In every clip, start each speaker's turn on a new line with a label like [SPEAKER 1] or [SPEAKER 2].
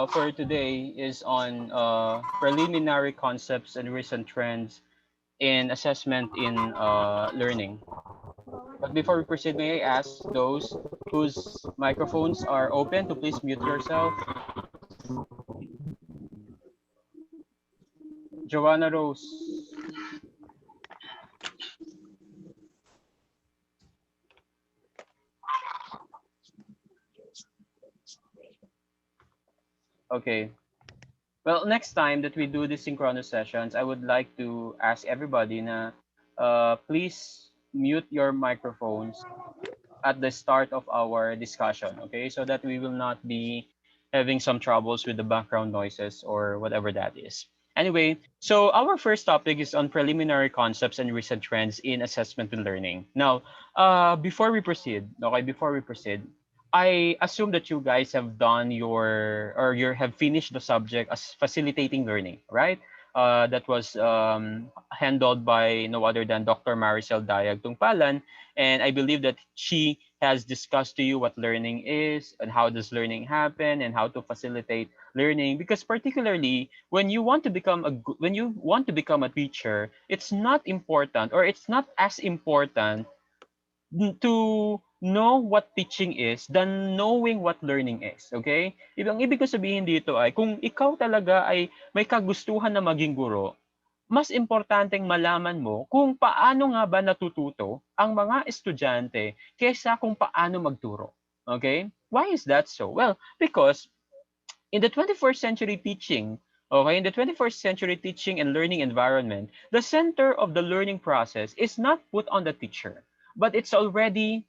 [SPEAKER 1] for today is on preliminary concepts and recent trends in assessment in learning. But before we proceed, may I ask those whose microphones are open to please mute yourself? Joanna Rose. Okay. Well, next time that we do the synchronous sessions, I would like to ask everybody na please mute your microphones at the start of our discussion, okay? So that we will not be having some troubles with the background noises or whatever that is. Anyway, so our first topic is on preliminary concepts and recent trends in assessment and learning. Now, before we proceed, I assume that you guys have done your or you have finished the subject as facilitating learning, right? That was handled by no other than Dr. Maricel Dayag Tungpalan, and I believe that she has discussed to you what learning is and how does learning happen and how to facilitate learning, because particularly when you want to become when you want to become a teacher, it's not important or it's not as important to know what teaching is than knowing what learning is. Okay? Ang ibig ko sabihin dito ay kung ikaw talaga ay may kagustuhan na maging guro, mas importanteng malaman mo kung paano nga ba natututo ang mga estudyante kaysa kung paano magturo. Okay? Why is that so? Well, because in the 21st century teaching, okay, in the 21st century teaching and learning environment, the center of the learning process is not put on the teacher, but it's already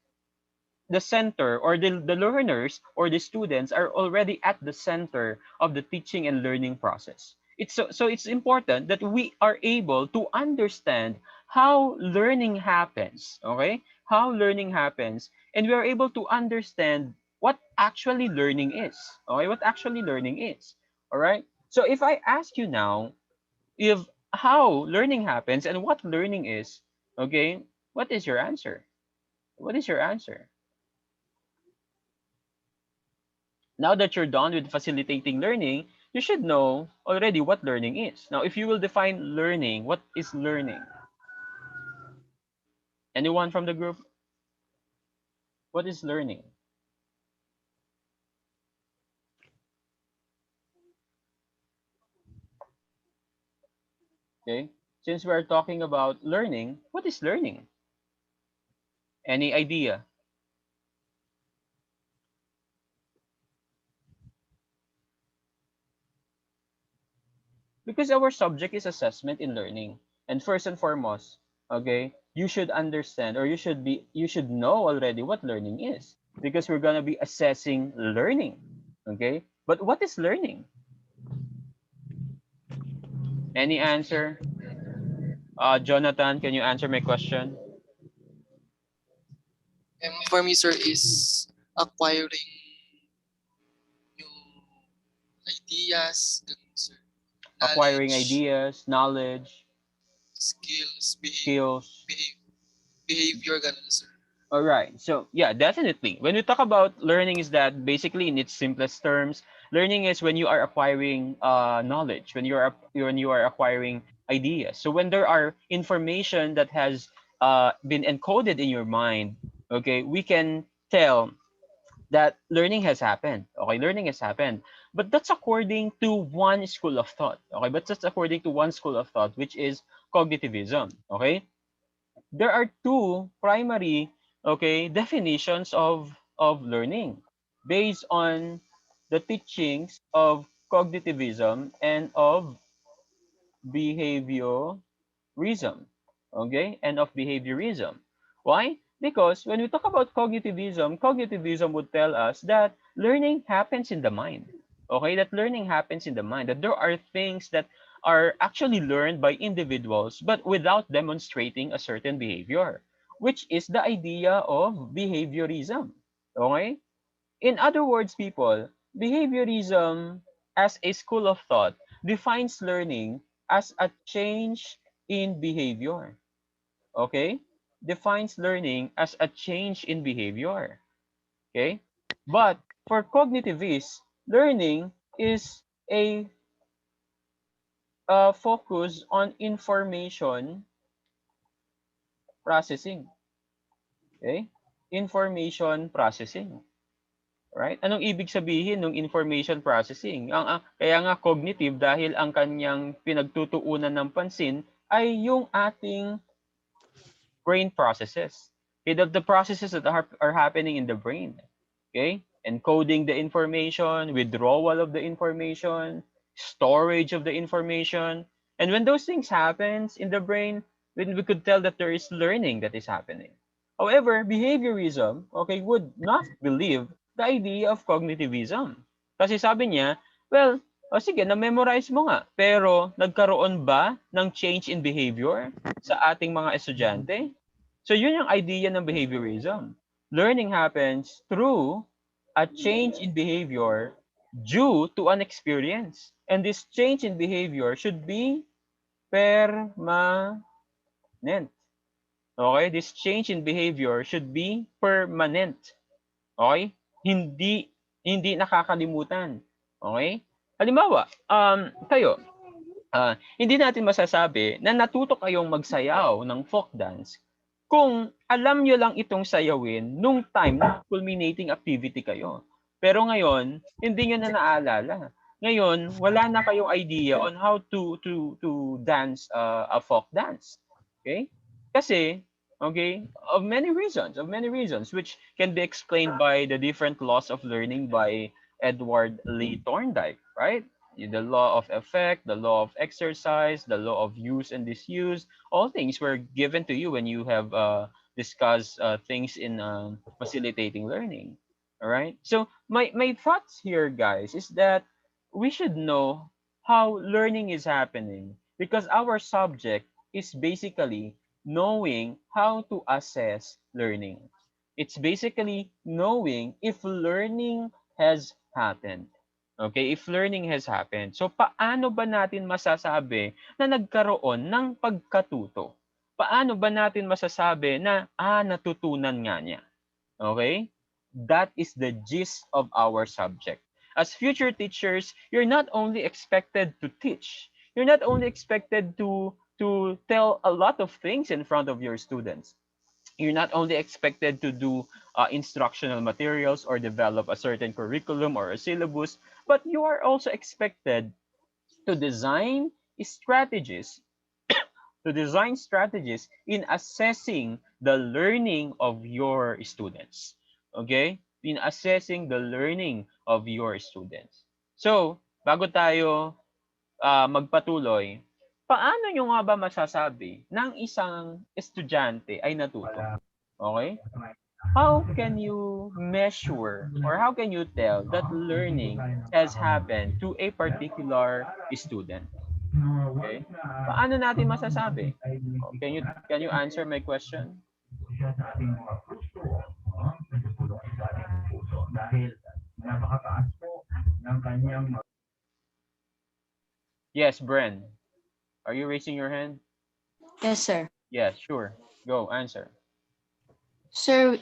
[SPEAKER 1] the center, or the learners or the students are already at the center of the teaching and learning process. So it's important that we are able to understand how learning happens, okay? How learning happens, and we are able to understand what actually learning is, okay? What actually learning is, all right? So if I ask you now, if how learning happens and what learning is, okay, what is your answer? What is your answer? Now that you're done with facilitating learning, you should know already what learning is. Now, if you will define learning, what is learning? Anyone from the group? What is learning? Okay. Since we're talking about learning, what is learning? Any idea? Because our subject is assessment in learning. And first and foremost, okay, you should understand, or you should know already what learning is, because we're going to be assessing learning. Okay? But what is learning? Any answer? Jonathan, can you answer my question?
[SPEAKER 2] For me, sir, is acquiring new ideas, ganun, sir.
[SPEAKER 1] Acquiring
[SPEAKER 2] Knowledge,
[SPEAKER 1] ideas, knowledge,
[SPEAKER 2] skills,
[SPEAKER 1] skills.
[SPEAKER 2] behavior, ganun, sir.
[SPEAKER 1] All right. So yeah, definitely. When we talk about learning, is that basically in its simplest terms, learning is when you are acquiring knowledge, when you are acquiring ideas. So when there are information that has been encoded in your mind, okay, we can tell that learning has happened. Okay, learning has happened. But that's according to one school of thought. Okay, but that's according to one school of thought, which is cognitivism. Okay, there are two primary, okay, definitions of learning based on the teachings of cognitivism and of behaviorism, okay, and of behaviorism. Why? Because when we talk about cognitivism would tell us that learning happens in the mind. Okay, that learning happens in the mind, that there are things that are actually learned by individuals but without demonstrating a certain behavior, which is the idea of behaviorism. Okay? In other words, people, behaviorism as a school of thought defines learning as a change in behavior. Okay? Defines learning as a change in behavior. Okay? But for cognitivists, learning is a focus on information processing. Okay? Information processing. Right? Anong ibig sabihin ng information processing? Kaya nga cognitive dahil ang kanyang pinagtutuunan ng pansin ay yung ating brain processes. Okay, the processes that are happening in the brain. Okay? Encoding the information, withdrawal of the information, storage of the information. And when those things happens in the brain, then we could tell that there is learning that is happening. However, behaviorism, okay, would not believe the idea of cognitivism. Kasi sabi niya, well, sige, na-memorize mo nga, pero nagkaroon ba ng change in behavior sa ating mga estudyante? So yun yung idea ng behaviorism. Learning happens through a change in behavior due to an experience. And this change in behavior should be permanent. Okay? This change in behavior should be permanent. Okay? Hindi nakakalimutan. Okay? Halimbawa, kayo, hindi natin masasabi na natuto kayong magsayaw ng folk dance kung alam nyo lang itong sayawin nung time na culminating activity kayo. Pero ngayon, hindi nyo na naalala. Ngayon, wala na kayong idea on how to dance a folk dance. Okay? Kasi, okay, of many reasons, which can be explained by the different laws of learning by Edward Lee Thorndike, right? The law of effect, the law of exercise, the law of use and disuse, all things were given to you when you have discussed things in facilitating learning. All right. So my thoughts here, guys, is that we should know how learning is happening because our subject is basically knowing how to assess learning. It's basically knowing if learning has happened. Okay, if learning has happened. So paano ba natin masasabi na nagkaroon ng pagkatuto? Paano ba natin masasabi na natutunan nga niya? Okay? That is the gist of our subject. As future teachers, you're not only expected to teach, you're not only expected to tell a lot of things in front of your students. You're not only expected to do instructional materials or develop a certain curriculum or a syllabus, but you are also expected to design strategies in assessing the learning of your students. Okay? In assessing the learning of your students. So, bago tayo magpatuloy, paano nyo nga ba masasabi ng isang estudyante ay natuto? Okay? How can you measure or how can you tell that learning has happened to a particular student? Okay? Paano natin masasabi? Can you answer my question? Yes, Bren. Are you raising your hand?
[SPEAKER 3] Yes, sir.
[SPEAKER 1] Yes, sure. Go, answer.
[SPEAKER 3] Sir,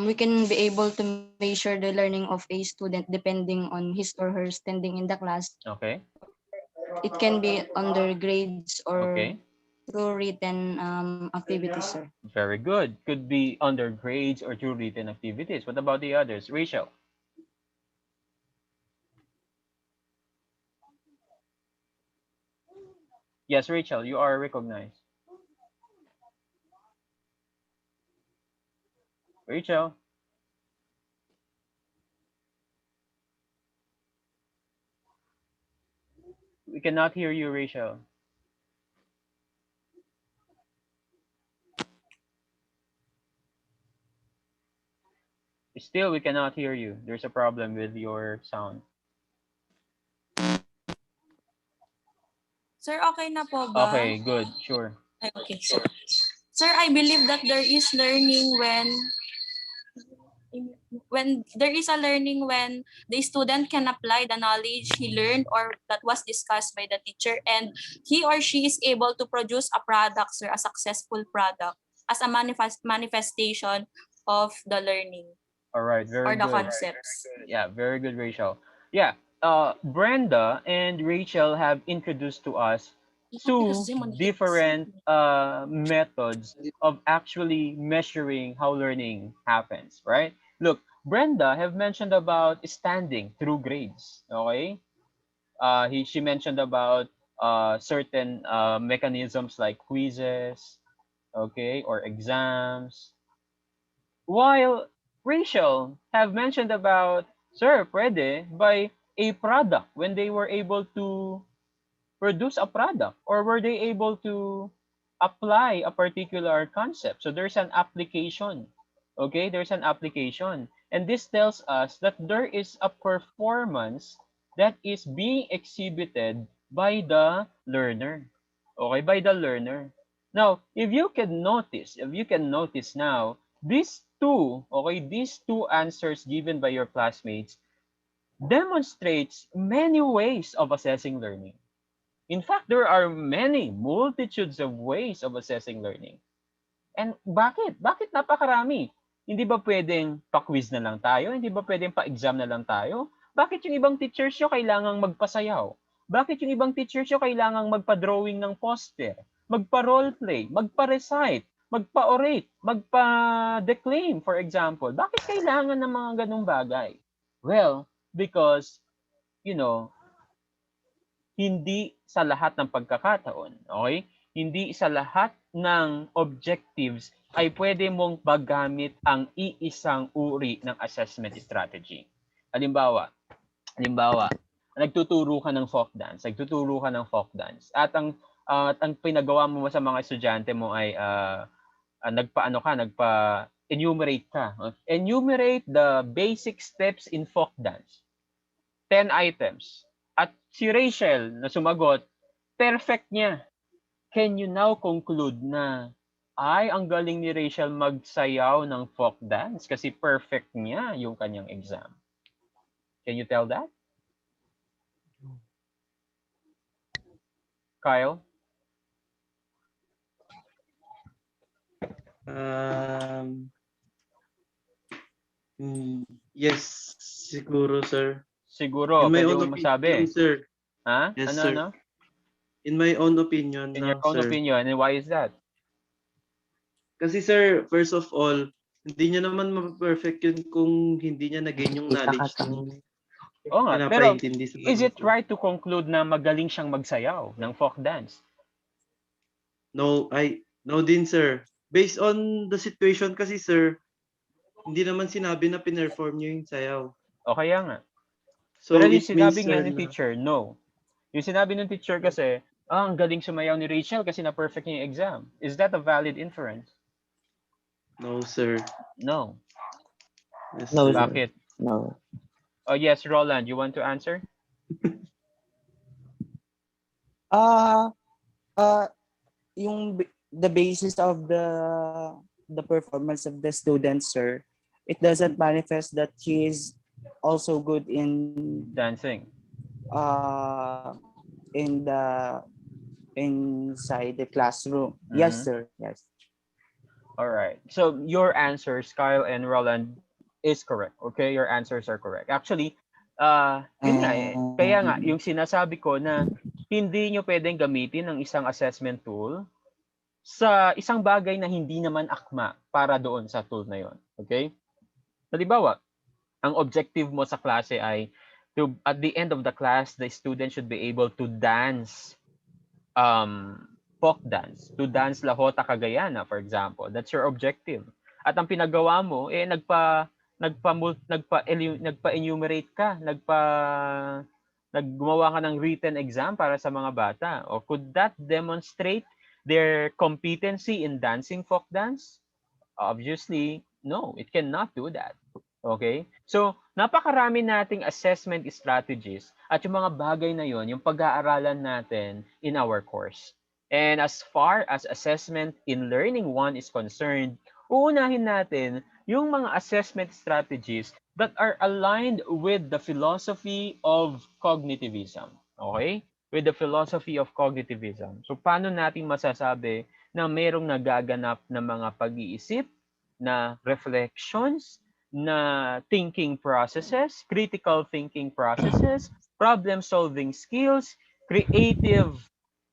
[SPEAKER 3] we can be able to measure the learning of a student depending on his or her standing in the class.
[SPEAKER 1] Okay.
[SPEAKER 3] It can be under grades or
[SPEAKER 1] Okay.
[SPEAKER 3] through written activities, sir.
[SPEAKER 1] Very good. Could be under grades or through written activities. What about the others? Rachel? Yes, Rachel, you are recognized. Rachel? We cannot hear you, Rachel. Still, we cannot hear you. There's a problem with your sound.
[SPEAKER 4] Sir, okay na po ba?
[SPEAKER 1] Okay, good. Sure.
[SPEAKER 4] Okay, sir. Sir, I believe that there is learning when there is a learning when the student can apply the knowledge he learned or that was discussed by the teacher, and he or she is able to produce a product, sir, a successful product as a manifestation of the learning
[SPEAKER 1] All right, very
[SPEAKER 4] or the
[SPEAKER 1] good.
[SPEAKER 4] concepts.
[SPEAKER 1] Yeah, very good, Rachel. Yeah, Brenda and Rachel have introduced to us two different methods of actually measuring how learning happens, right? Look, Brenda have mentioned about standing through grades, okay? She mentioned about certain mechanisms like quizzes, okay, or exams, while Rachel have mentioned about, sir, pwede by a product when they were able to produce a product or were they able to apply a particular concept. So there's an application. Okay, there's an application. And this tells us that there is a performance that is being exhibited by the learner. Okay, by the learner. Now, if you can notice now, these two answers given by your classmates demonstrates many ways of assessing learning. In fact, there are many multitudes of ways of assessing learning. And bakit? Bakit napakarami? Hindi ba pwedeng pa-quiz na lang tayo? Hindi ba pwedeng pa-exam na lang tayo? Bakit yung ibang teachers nyo kailangang magpasayaw? Bakit yung ibang teachers nyo kailangang magpa-drawing ng poster? Magpa-roleplay? Magpa-recite? Magpa-orate? Magpa-declaim, for example? Bakit kailangan ng mga ganung bagay? Well, because, you know, hindi sa lahat ng pagkakataon, okay? Hindi sa lahat ng objectives ay pwede mong magamit ang iisang uri ng assessment strategy. Halimbawa, nagtuturo ka ng folk dance, at ang pinagawa mo sa mga estudyante mo ay nagpa-enumerate ka. Enumerate the basic steps in folk dance. 10 items. At si Rachel na sumagot, perfect niya. Can you now conclude na ang galing ni Rachel magsayaw ng folk dance kasi perfect niya yung kanyang exam? Can you tell that? Kyle?
[SPEAKER 5] Yes, siguro, sir.
[SPEAKER 1] Siguro,
[SPEAKER 5] In my
[SPEAKER 1] pwede
[SPEAKER 5] own
[SPEAKER 1] mo masabi.
[SPEAKER 5] opinion, sir.
[SPEAKER 1] Ha?
[SPEAKER 5] Yes,
[SPEAKER 1] Ano,
[SPEAKER 5] sir.
[SPEAKER 1] ano?
[SPEAKER 5] In my own opinion,
[SPEAKER 1] In your own
[SPEAKER 5] sir.
[SPEAKER 1] opinion, and why is that?
[SPEAKER 5] Kasi, sir, first of all, hindi niya naman ma-perfect yun kung hindi niya na-gain yung knowledge ng
[SPEAKER 1] Oo nga, pero
[SPEAKER 5] pinapaintindi sa
[SPEAKER 1] is it
[SPEAKER 5] kanya, sir.
[SPEAKER 1] right to conclude na magaling siyang magsayaw ng folk dance?
[SPEAKER 5] No din, sir. Based on the situation kasi, sir, hindi naman sinabi na pinerform niya yung sayaw.
[SPEAKER 1] O kaya nga.
[SPEAKER 5] So,
[SPEAKER 1] Pero yung
[SPEAKER 5] it means,
[SPEAKER 1] sinabi nga
[SPEAKER 5] sir,
[SPEAKER 1] ni
[SPEAKER 5] na,
[SPEAKER 1] teacher, no. Yung sinabi ng teacher kasi, ang galing sumayaw ni Rachel kasi na-perfect niya yung exam. Is that a valid inference?
[SPEAKER 5] no, sir.
[SPEAKER 1] No.
[SPEAKER 5] Yes,
[SPEAKER 6] No,
[SPEAKER 5] sir.
[SPEAKER 6] sir.
[SPEAKER 1] Bakit?
[SPEAKER 6] No.
[SPEAKER 1] Oh yes, Roland, you want to answer?
[SPEAKER 6] The basis of the performance of the student, sir, it doesn't manifest that he is also good in
[SPEAKER 1] Dancing.
[SPEAKER 6] in the inside the classroom. Yes,
[SPEAKER 1] Mhm.
[SPEAKER 6] sir. Yes.
[SPEAKER 1] All right. So your answers, Kyle and Roland, is correct. Okay, your answers are correct. Actually, yun nga eh. Kaya nga, yung sinasabi ko na hindi nyo pwedeng gamitin ang isang assessment tool sa isang bagay na hindi naman akma para doon sa tool na yon. Okay? Halimbawa, ang objective mo sa klase ay at the end of the class, the student should be able to dance folk dance, to dance Lahota Cagayana, for example. That's your objective. At ang pinagawa mo, nagpa-enumerate ka, naggumawa ka ng written exam para sa mga bata. Or could that demonstrate their competency in dancing folk dance? Obviously, no, it cannot do that. Okay? So, napakarami nating assessment strategies at yung mga bagay na yon, yung pag-aaralan natin in our course. And as far as assessment in Learning 1 is concerned, uunahin natin yung mga assessment strategies that are aligned with the philosophy of cognitivism. Okay? With the philosophy of cognitivism. So, paano natin masasabi na mayroong nagaganap na mga pag-iisip, na reflections, na thinking processes, critical thinking processes, problem-solving skills, creative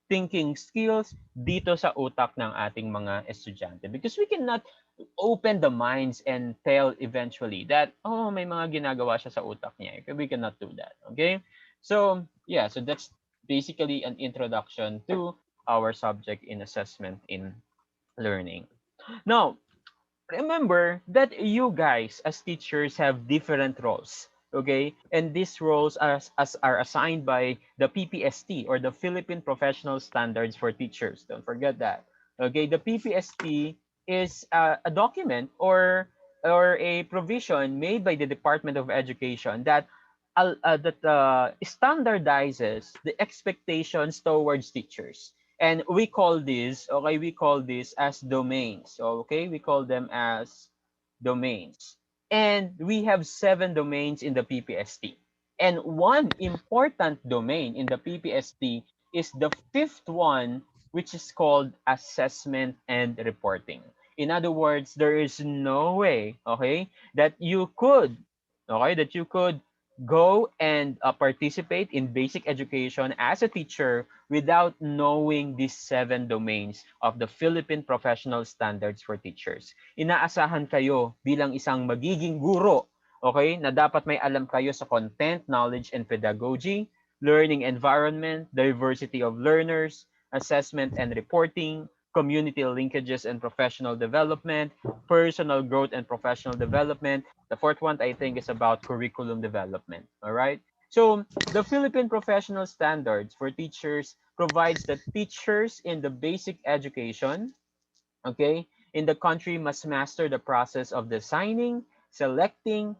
[SPEAKER 1] thinking skills dito sa utak ng ating mga estudyante. Because we cannot open the minds and tell eventually that, oh, may mga ginagawa siya sa utak niya. We cannot do that. Okay? So, yeah, so that's basically an introduction to our subject in assessment in learning. Now, remember that you guys as teachers have different roles, okay, and these roles are assigned by the PPST, or the Philippine Professional Standards for Teachers. Don't forget that. Okay, the PPST is a document, or a provision made by the Department of Education that standardizes the expectations towards teachers, and we call this as domains. Okay, we call them as domains, and we have 7 domains in the PPST, and one important domain in the PPST is the fifth one, which is called assessment and reporting. In other words, there is no way, okay, that you could, go and participate in basic education as a teacher without knowing these 7 domains of the Philippine Professional Standards for Teachers. Inaasahan kayo bilang isang magiging guro, okay, na dapat may alam kayo sa content, knowledge, and pedagogy, learning environment, diversity of learners, assessment and reporting, community linkages and professional development, personal growth and professional development. The fourth one, I think, is about curriculum development. All right. So the Philippine Professional Standards for Teachers provides that teachers in the basic education, okay, in the country must master the process of designing, selecting,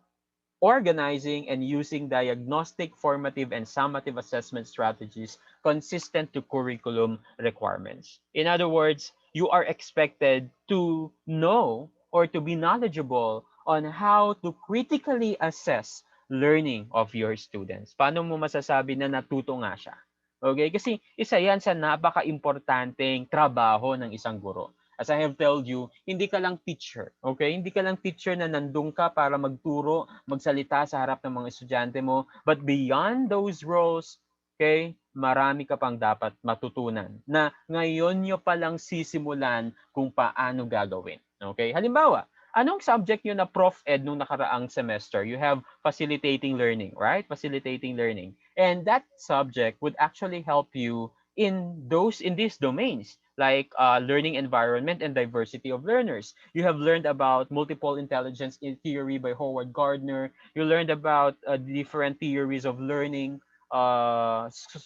[SPEAKER 1] organizing, and using diagnostic, formative, and summative assessment strategies consistent to curriculum requirements. In other words, you are expected to know or to be knowledgeable on how to critically assess learning of your students. Paano mo masasabi na natuto nga siya? Okay? Kasi isa yan sa napaka-importanteng trabaho ng isang guro. As I have told you, hindi ka lang teacher, okay? Hindi ka lang teacher na nandun ka para magturo, magsalita sa harap ng mga estudyante mo. But beyond those roles, okay, marami ka pang dapat matutunan na ngayon nyo palang sisimulan kung paano gagawin. Okay? Halimbawa, anong subject nyo na Prof Ed nung nakaraang semester? You have facilitating learning, right? Facilitating learning. And that subject would actually help you in these domains, like learning environment and diversity of learners. You have learned about multiple intelligence in theory by Howard Gardner. You learned about different theories of learning,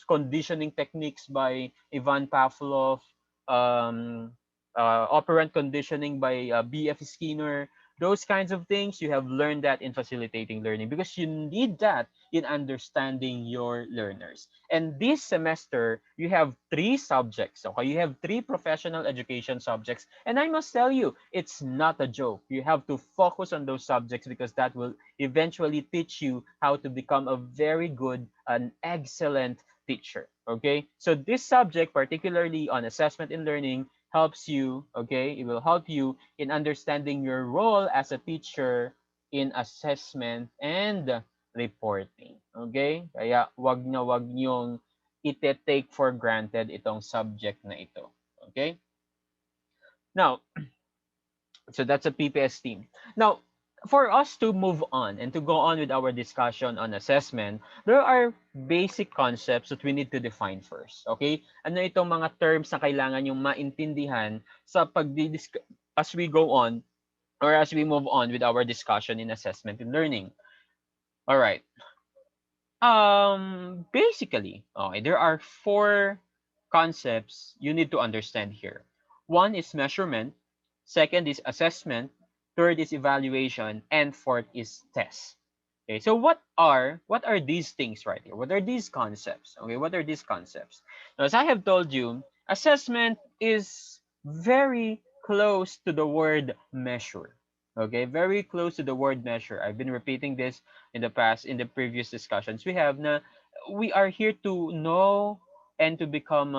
[SPEAKER 1] conditioning techniques by Ivan Pavlov, um, operant conditioning by B.F. Skinner. Those kinds of things, you have learned that in facilitating learning because you need that in understanding your learners. And this semester, you have 3 subjects. Okay, you have 3 professional education subjects. And I must tell you, it's not a joke. You have to focus on those subjects because that will eventually teach you how to become a very good, an excellent teacher. Okay, so this subject, particularly on assessment and learning, helps you, okay, it will help you in understanding your role as a teacher in assessment and reporting. Okay? Kaya wag nyong ite-take for granted itong subject na ito. Okay? Now, so that's a PPS team. Now, for us to move on and to go on with our discussion on assessment, there are basic concepts that we need to define first. Okay? Ano itong mga terms na kailangan yung maintindihan sa as we go on or as we move on with our discussion in assessment and learning. All right. Basically, okay, there are 4 concepts you need to understand here. One is measurement, second is assessment, third is evaluation, and fourth is test. Okay, so what are these things right here? What are these concepts? Okay, what are these concepts? Now, as I have told you, assessment is very close to the word measure. Okay, very close to the word measure. I've been repeating this in the past, in the previous discussions we have. Na we are here to know and to become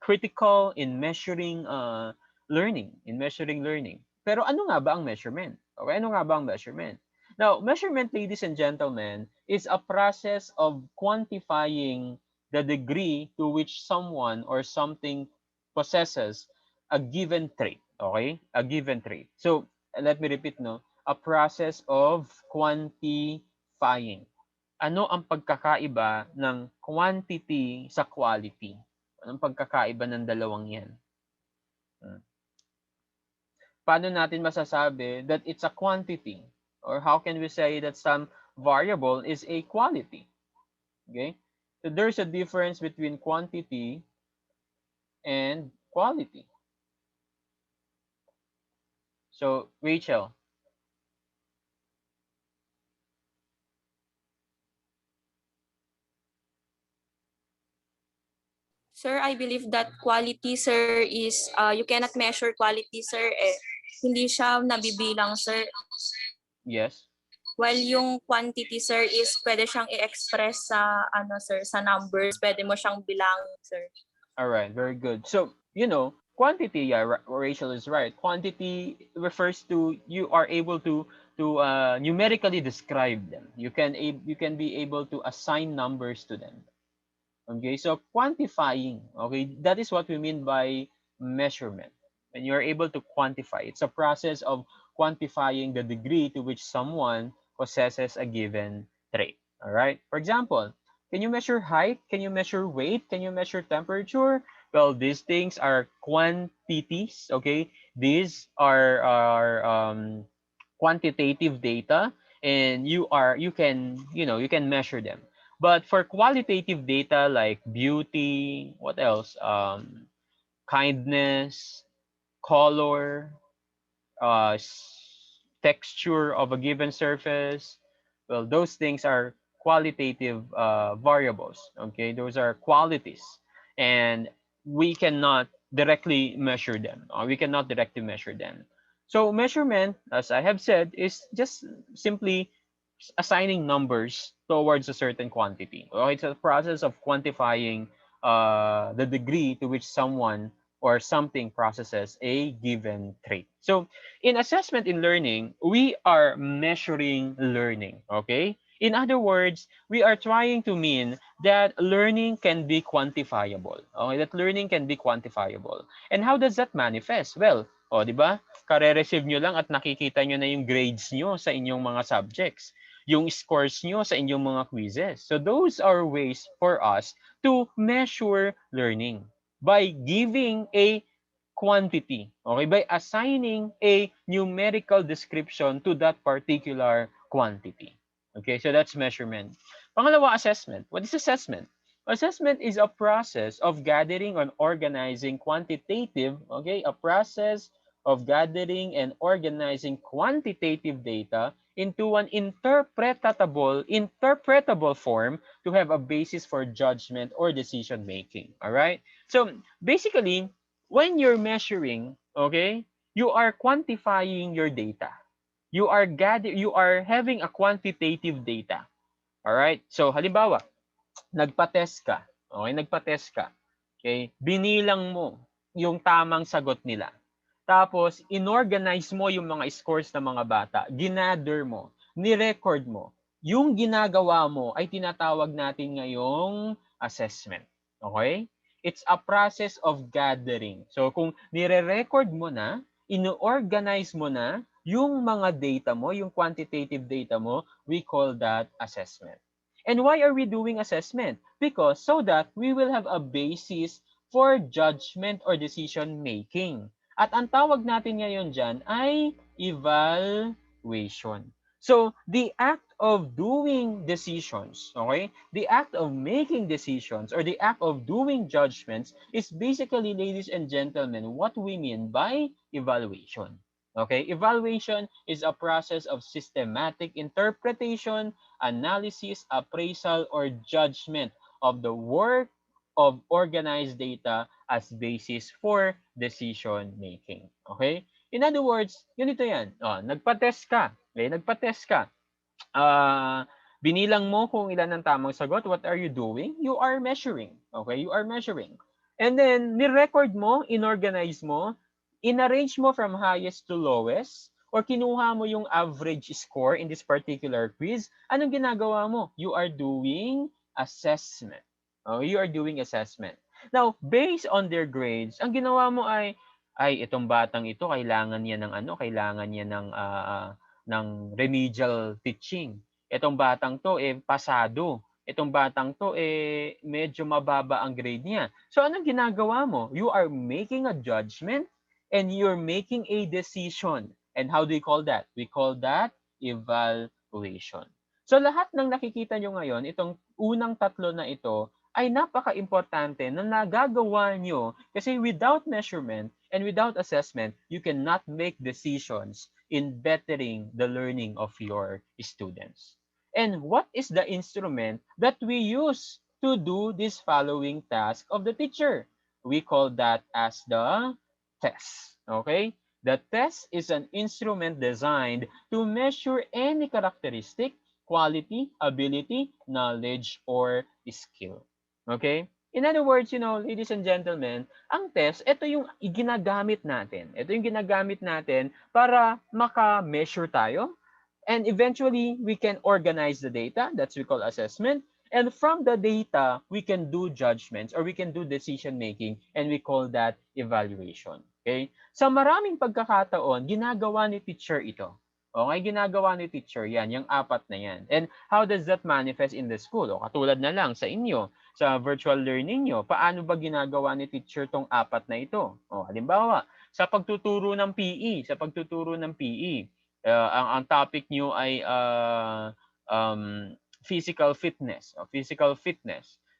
[SPEAKER 1] critical in measuring learning. Pero ano nga ba ang measurement? Okay, ano nga ba ang measurement? Now, measurement, ladies and gentlemen, is a process of quantifying the degree to which someone or something possesses a given trait. Okay? A given trait. So, let me repeat, no? A process of quantifying. Ano ang pagkakaiba ng quantity sa quality? Anong pagkakaiba ng dalawang yan? Paano natin masasabi that it's a quantity? Or how can we say that some variable is a quality? Okay? So there's a difference between quantity and quality. So, Rachel.
[SPEAKER 4] Sir, I believe that quality, sir, is, you cannot measure quality, sir. Hindi siya nabibilang, sir.
[SPEAKER 1] Yes.
[SPEAKER 4] While yung quantity, sir, is pwede siyang i-express sa, sir, sa numbers. Pwede mo siyang bilangin, sir.
[SPEAKER 1] All right, very good. So, quantity, yeah, Rachel is right. Quantity refers to you are able to numerically describe them. You can be able to assign numbers to them. Okay, so quantifying, okay, that is what we mean by measurement. When you're able to quantify, it's a process of quantifying the degree to which someone possesses a given trait. All right. For example, can you measure height? Can you measure weight? Can you measure temperature? Well, these things are quantities. Okay, these are quantitative data, and you can measure them. But for qualitative data like beauty, what else? Kindness, color, texture of a given surface. Well, those things are qualitative variables. Okay, those are qualities, and we cannot directly measure them. We cannot directly measure them. So measurement, as I have said, is just simply assigning numbers towards a certain quantity. Okay, it's a process of quantifying the degree to which someone or something processes a given trait. So in assessment in learning, we are measuring learning. Okay? In other words, we are trying to mean that learning can be quantifiable. Okay, that learning can be quantifiable. And how does that manifest? Well, di ba? Kare-receive nyo lang at nakikita nyo na yung grades nyo sa inyong mga subjects, yung scores nyo sa inyong mga quizzes. So those are ways for us to measure learning by giving a quantity, okay, by assigning a numerical description to that particular quantity. Okay, so that's measurement. Pangalawa, assessment. What is assessment? Assessment is a process of gathering and organizing quantitative, okay, a process of gathering and organizing quantitative data into an interpretable form to have a basis for judgment or decision making. All right? So basically, when you're measuring, okay, you are quantifying your data. You are having a quantitative data. All right? So halimbawa, nagpa-test ka. Okay, nagpa-test ka. Okay? Binilang mo yung tamang sagot nila. Tapos, inorganize mo yung mga scores ng mga bata. Ginather mo. Ni-record mo. Yung ginagawa mo ay tinatawag natin ngayong assessment. Okay? It's a process of gathering. So, kung nire-record mo na, ino-organize mo na yung mga data mo, yung quantitative data mo, we call that assessment. And why are we doing assessment? Because so that we will have a basis for judgment or decision making. At ang tawag natin ngayon dyan ay evaluation. So, the act of doing decisions, okay? The act of making decisions or the act of doing judgments is basically, ladies and gentlemen, what we mean by evaluation. Okay? Evaluation is a process of systematic interpretation, analysis, appraisal, or judgment of the work of organized data as basis for decision making. Okay? In other words, ganito yan. Nagpa-test ka. Okay? Nagpa-test ka. Binilang mo kung ilan ang tamang sagot. What are you doing? You are measuring. Okay? You are measuring. And then, ni-record mo, inorganize mo, in-arrange mo from highest to lowest, or kinuha mo yung average score in this particular quiz, anong ginagawa mo? You are doing assessment. Oh, you are doing assessment. Now, based on their grades, ang ginawa mo ay itong batang ito kailangan niya ng kailangan niya ng remedial teaching. Itong batang to pasado. Itong batang to medyo mababa ang grade niya. So anong ginagawa mo? You are making a judgment and you're making a decision. And how do we call that? We call that evaluation. So lahat ng nakikita nyo ngayon, itong unang tatlo na ito, ay napaka-importante na nagagawa nyo kasi without measurement and without assessment, you cannot make decisions in bettering the learning of your students. And what is the instrument that we use to do this following task of the teacher? We call that as the test. Okay? The test is an instrument designed to measure any characteristic, quality, ability, knowledge, or skill. Okay? In other words, ladies and gentlemen, ang test, ito yung ginagamit natin. Ito yung ginagamit natin para maka-measure tayo. And eventually, we can organize the data. That's what we call assessment. And from the data, we can do judgments or we can do decision making and we call that evaluation. Okay? Sa maraming pagkakataon, ginagawa ni teacher ito. Okay, ginagawa ni teacher yan, yung apat na yan. And how does that manifest in the school? O katulad na lang sa inyo, sa virtual learning nyo, paano ba ginagawa ni teacher tong apat na ito? O, halimbawa, sa pagtuturo ng PE, ang topic nyo ay physical fitness.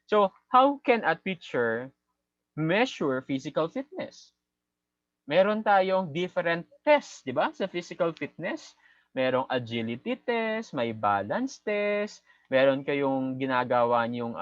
[SPEAKER 1] So, how can a teacher measure physical fitness? Meron tayong different tests, di ba? Sa physical fitness, merong agility test, may balance test, meron kayong ginagawa niyong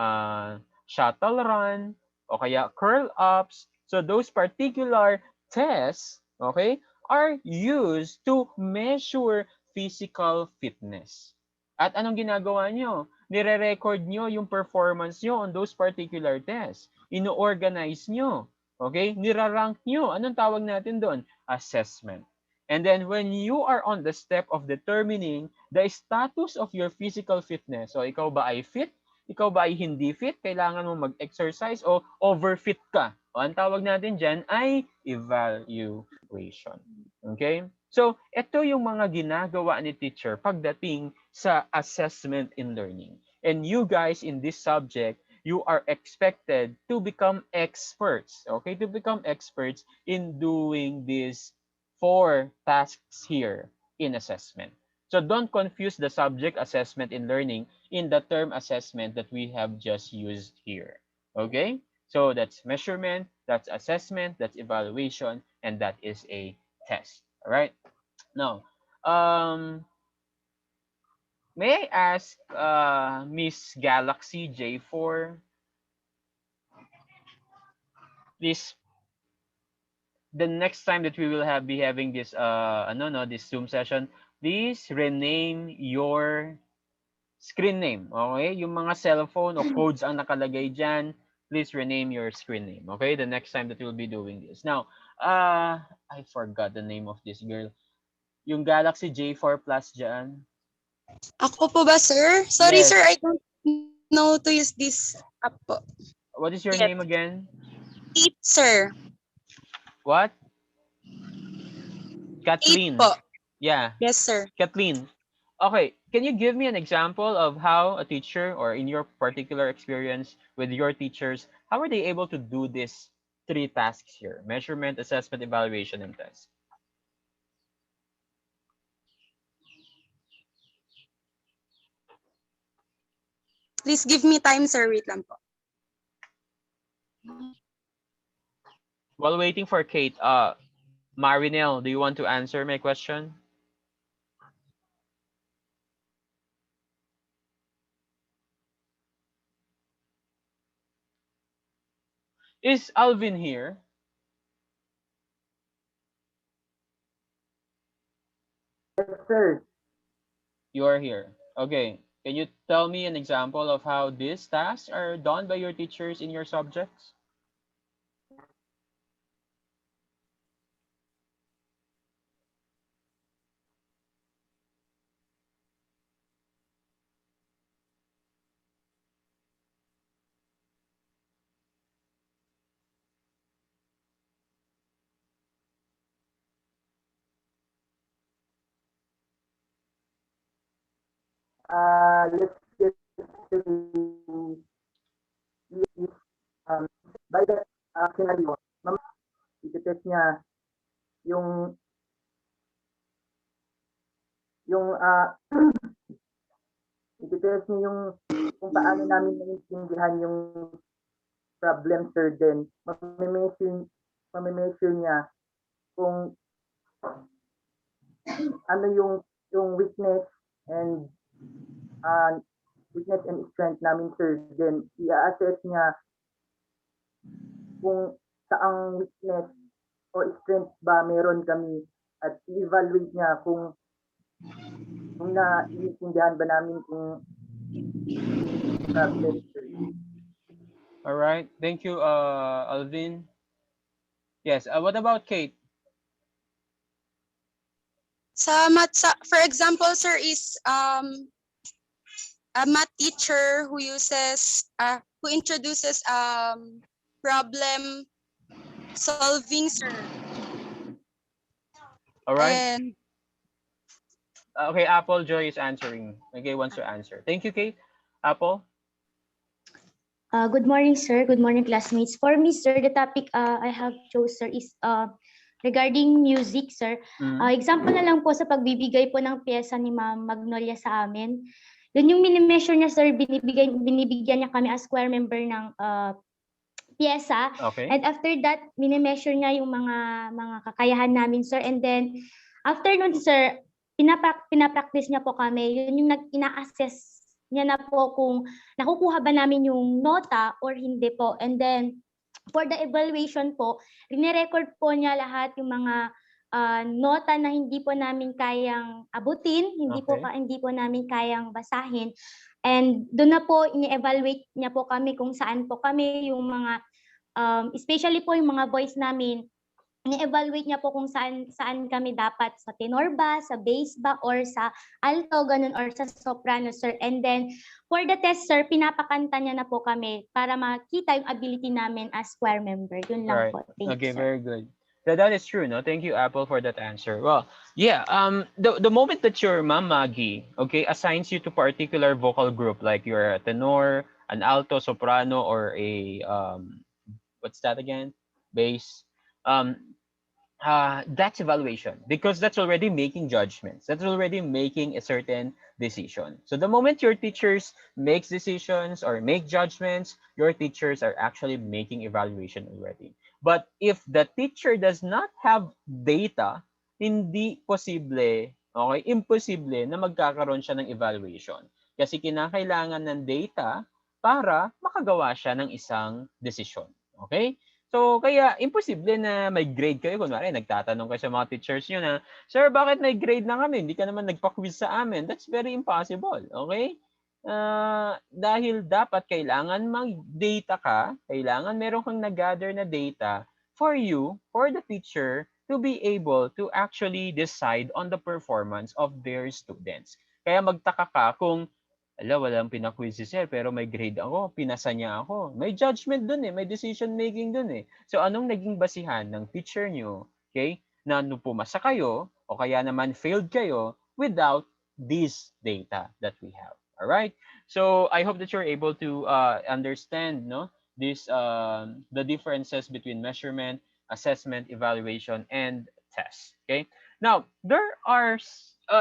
[SPEAKER 1] shuttle run, o kaya curl ups. So those particular tests, okay, are used to measure physical fitness. At anong ginagawa niyo? Nire-record niyo yung performance niyo on those particular tests. Ino-organize niyo. Okay? Nirarank nyo. Anong tawag natin doon? Assessment. And then when you are on the step of determining the status of your physical fitness, so ikaw ba ay fit? Ikaw ba ay hindi fit? Kailangan mo mag-exercise o overfit ka? O ang tawag natin dyan ay evaluation. Okay? So, ito yung mga ginagawa ni teacher pagdating sa assessment in learning. And you guys in this subject, you are expected to become experts, okay? To become experts in doing these 4 tasks here in assessment. So don't confuse the subject assessment in learning in the term assessment that we have just used here, okay? So that's measurement, that's assessment, that's evaluation, and that is a test, all right? Now, may I ask Miss Galaxy J4, this the next time that we will be having this this Zoom session, please rename your screen name. Okay? Yung mga cellphone o codes ang nakalagay dyan, please rename your screen name. Okay? The next time that we'll be doing this. Now, I forgot the name of this girl. Yung Galaxy J4 Plus dyan.
[SPEAKER 7] Ako po ba, sir? Sorry,
[SPEAKER 1] Yes.
[SPEAKER 7] sir. I don't know to use this app po.
[SPEAKER 1] What is your
[SPEAKER 7] Yes.
[SPEAKER 1] name again?
[SPEAKER 7] Eight, sir.
[SPEAKER 1] What?
[SPEAKER 7] Eight
[SPEAKER 1] Kathleen.
[SPEAKER 7] po.
[SPEAKER 1] Yeah.
[SPEAKER 7] Yes, sir.
[SPEAKER 1] Kathleen. Okay, can you give me an example of how a teacher, or in your particular experience with your teachers, how are they able to do these 3 tasks here? Measurement, assessment, evaluation, and test.
[SPEAKER 7] Please give me time, sir. Wait lang po.
[SPEAKER 1] While waiting for Kate, Marinel, do you want to answer my question? Is Alvin here?
[SPEAKER 5] Yes, sir.
[SPEAKER 1] You are here. Okay. Can you tell me an example of how these tasks are done by your teachers in your subjects?
[SPEAKER 8] let's get to by that scenario, i-test niya yung i-test niya yung kung paano namin naiintindihan yung problem, sir. Then mamimeasure niya kung ano yung weakness and strength namin, sir. Then i-assess niya kung saang weakness o strength ba meron kami at i-evaluate niya kung naiintindihan ba namin kung problem, sir.
[SPEAKER 1] All right. Thank you, Alvin. Yes. What about Kate?
[SPEAKER 7] For example, sir, is a math teacher who introduces problem solving, sir.
[SPEAKER 1] All right.
[SPEAKER 7] And
[SPEAKER 1] Okay, Apple, Joy is answering. Okay, wants to answer. Thank you, Kate. Apple?
[SPEAKER 9] Good morning, sir. Good morning, classmates. For me, sir, the topic I have chose, sir, is regarding music, sir. Example na lang po sa pagbibigay po ng pyesa ni Ma'am Magnolia sa amin. Doon yung mini-measure niya, sir, binibigyan niya kami as choir member ng pyesa.
[SPEAKER 1] Okay.
[SPEAKER 9] And after that, mini-measure niya yung mga kakayahan namin, sir. And then, after nun, sir, pinapractice niya po kami. Yun yung ina-assess niya na po kung nakukuha ba namin yung nota or hindi po. And then, for the evaluation po, rinirecord po niya lahat yung mga nota na hindi po namin kayang abutin, hindi po namin kayang basahin. And doon na po ini-evaluate niya po kami kung saan po kami yung mga especially po yung mga voice namin, ni-evaluate niya po kung saan kami dapat, sa tenor ba, sa bass ba, or sa alto, ganun, or sa soprano, sir. And then, for the test, sir, pinapakanta niya na po kami para makita yung ability namin as choir member. Yun lang po. Thank
[SPEAKER 1] Okay,
[SPEAKER 9] you, sir.
[SPEAKER 1] very good. That is true, no? Thank you, Apple, for that answer. Well, yeah, the moment that your Ma'am Maggie, okay, assigns you to particular vocal group, like you're a tenor, an alto, soprano, or a, what's that again? Bass. That's evaluation, because that's already making judgments. That's already making a certain decision. So the moment your teachers makes decisions or make judgments, your teachers are actually making evaluation already. But if the teacher does not have data, hindi posible, okay, imposible na magkakaroon siya ng evaluation. Kasi kinakailangan ng data para makagawa siya ng isang desisyon. Okay? So, kaya imposible na may grade kayo. Kunwari, nagtatanong kayo sa mga teachers nyo na, Sir, bakit may grade na kami? Hindi ka naman nagpa-quiz sa amin. That's very impossible. Okay? Dahil dapat kailangan mag-data ka, kailangan meron kang nag-gather na data for you, for the teacher, to be able to actually decide on the performance of their students. Kaya magtaka ka kung walang pina-quiz si sir, pero may grade ako, pinasa niya ako. May judgment dun may decision making dun So anong naging basihan ng teacher nyo, okay, na pumasa kayo, o kaya naman failed kayo without this data that we have. Alright? So I hope that you're able to understand, no, this the differences between measurement, assessment, evaluation, and test. Okay? Now, there are,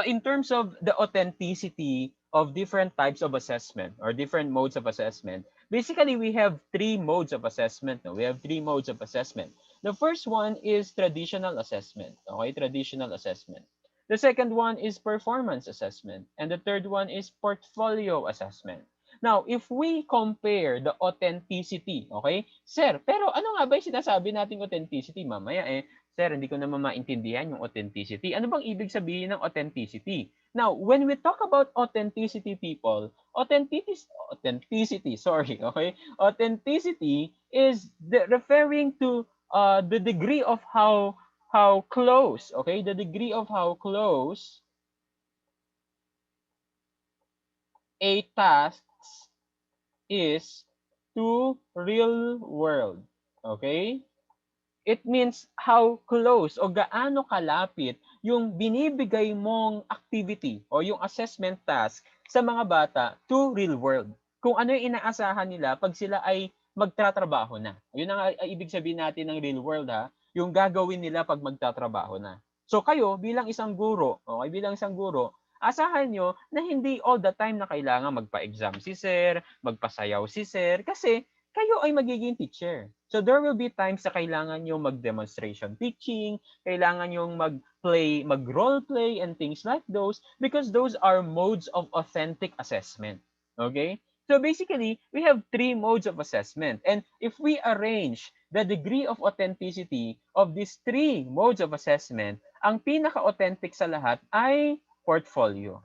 [SPEAKER 1] in terms of the authenticity of different types of assessment or different modes of assessment, basically we have three modes of assessment. No? We have three modes of assessment. The first one is traditional assessment. Okay, traditional assessment. The second one is performance assessment. And the third one is portfolio assessment. Now, if we compare the authenticity, okay? Sir, pero ano nga ba yung sinasabi nating authenticity? Mamaya sir, hindi ko naman maintindihan yung authenticity. Ano bang ibig sabihin ng authenticity? Now, when we talk about authenticity, people, authenticity is referring to the degree of how close, okay? The degree of how close a task is to real world, okay? It means how close o gaano kalapit yung binibigay mong activity o yung assessment task sa mga bata to real world. Kung ano yung inaasahan nila pag sila ay magtatrabaho na. Yun ang ibig sabihin natin ng real world ha, yung gagawin nila pag magtatrabaho na. So kayo bilang isang guro, okay, bilang isang guro, asahan nyo na hindi all the time na kailangan magpa-exam si sir, magpasayaw si sir, kasi kayo ay magiging teacher. So there will be times na kailangan nyo mag-demonstration teaching, kailangan nyo mag-play, mag-role play and things like those because those are modes of authentic assessment. Okay? So basically, we have 3 modes of assessment. And if we arrange the degree of authenticity of these 3 modes of assessment, ang pinaka-authentic sa lahat ay portfolio.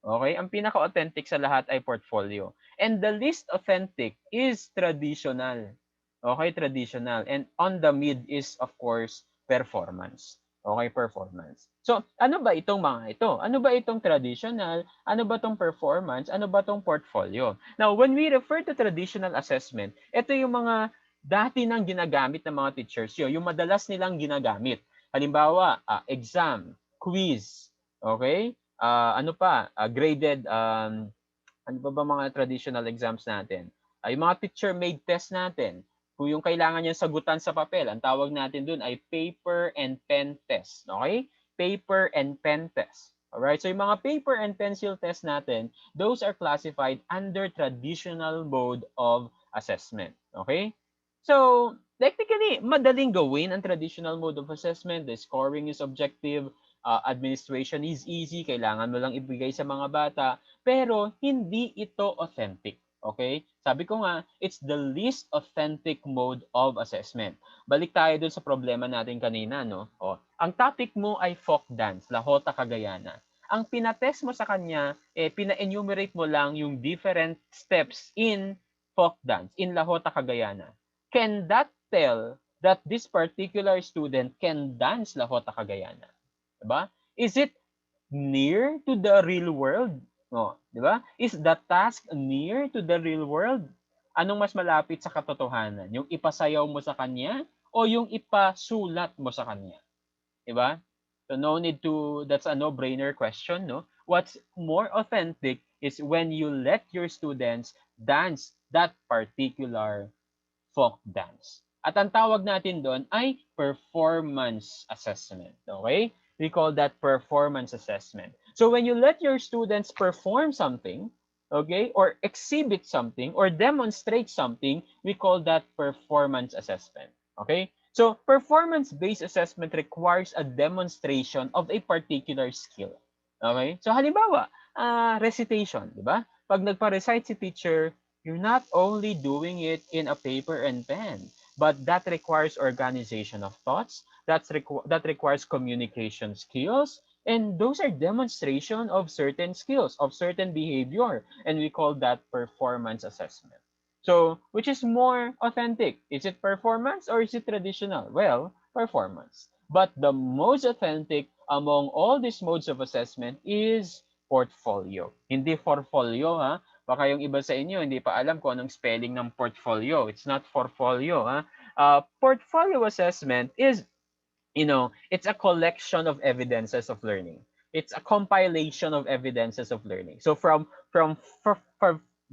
[SPEAKER 1] Okay? Ang pinaka-authentic sa lahat ay portfolio. And the least authentic is traditional. Okay? Traditional. And on the mid is, of course, performance. Okay? Performance. So, ano ba itong mga ito? Ano ba itong traditional? Ano ba itong performance? Ano ba itong portfolio? Now, when we refer to traditional assessment, ito yung mga dati nang ginagamit ng mga teachers. Yung madalas nilang ginagamit. Halimbawa, exam, quiz, okay? Ano pa? Graded, ano ba mga traditional exams natin? Yung mga teacher-made test natin. Kung yung kailangan niya sagutan sa papel, ang tawag natin dun ay paper and pen test. Okay? Paper and pen test. Alright? So yung mga paper and pencil test natin, those are classified under traditional mode of assessment. Okay? So, technically, madaling gawin ang traditional mode of assessment. The scoring is objective. Administration is easy. Kailangan mo lang ibigay sa mga bata. Pero, hindi ito authentic. Okay? Sabi ko nga, it's the least authentic mode of assessment. Balik tayo dun sa problema natin kanina, no? Ang topic mo ay folk dance, Lahota, Cagayana. Ang pinatest mo sa kanya, pina-enumerate mo lang yung different steps in folk dance, in Lahota, Cagayana. Can that tell that this particular student can dance Lahota, Cagayana? Diba? Is it near to the real world? No, diba? Is the task near to the real world? Anong mas malapit sa katotohanan? Yung ipasayaw mo sa kanya o yung ipasulat mo sa kanya? Diba? So no need to, that's a no-brainer question, no? What's more authentic is when you let your students dance that particular folk dance. At ang tawag natin doon ay performance assessment. Okay? We call that performance assessment. So when you let your students perform something, okay, or exhibit something, or demonstrate something, we call that performance assessment. Okay? So performance-based assessment requires a demonstration of a particular skill. Okay? So halimbawa, recitation, di ba? Pag nagpa-recite si teacher, you're not only doing it in a paper and pen, but that requires organization of thoughts, that requires communication skills, and those are demonstration of certain skills, of certain behavior, and we call that performance assessment. So, which is more authentic? Is it performance or is it traditional? Well, performance. But the most authentic among all these modes of assessment is portfolio. Hindi portfolio, ha? Baka yung iba sa inyo, hindi pa alam kung anong spelling ng portfolio. It's not portfolio. Ha? Portfolio assessment is, it's a collection of evidences of learning. It's a compilation of evidences of learning. So from